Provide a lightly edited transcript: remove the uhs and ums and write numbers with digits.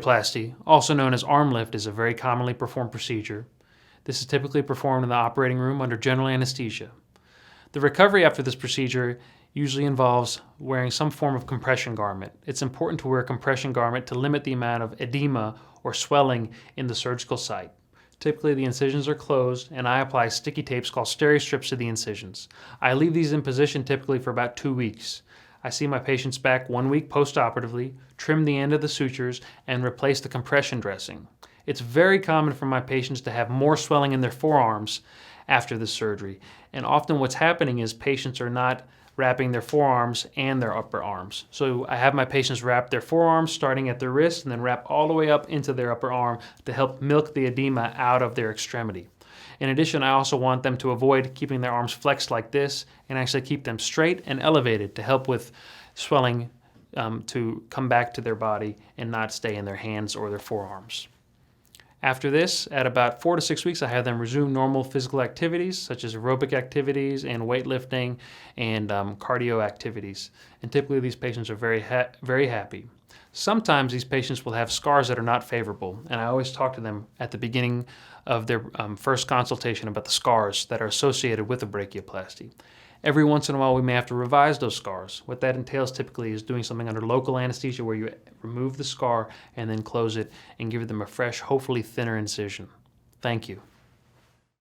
Brachioplasty, also known as arm lift, is a very commonly performed procedure. This is typically performed in the operating room under general anesthesia. The recovery after this procedure usually involves wearing some form of compression garment. It's important to wear a compression garment to limit the amount of edema or swelling in the surgical site. Typically, the incisions are closed, and I apply sticky tapes called steri-strips to the incisions. I leave these in position typically for about 2 weeks. I see my patients back 1 week post-operatively, trim the end of the sutures, and replace the compression dressing. It's very common for my patients to have more swelling in their forearms after the surgery, and often what's happening is patients are not wrapping their forearms and their upper arms. So I have my patients wrap their forearms starting at their wrist and then wrap all the way up into their upper arm to help milk the edema out of their extremity. In addition, I also want them to avoid keeping their arms flexed like this and actually keep them straight and elevated to help with swelling to come back to their body and not stay in their hands or their forearms. After this, at about 4 to 6 weeks, I have them resume normal physical activities such as aerobic activities and weightlifting and cardio activities. And typically these patients are very happy. Sometimes these patients will have scars that are not favorable, and I always talk to them at the beginning of their first consultation about the scars that are associated with a brachioplasty. Every once in a while, we may have to revise those scars. What that entails typically is doing something under local anesthesia where you remove the scar and then close it and give them a fresh, hopefully thinner incision. Thank you.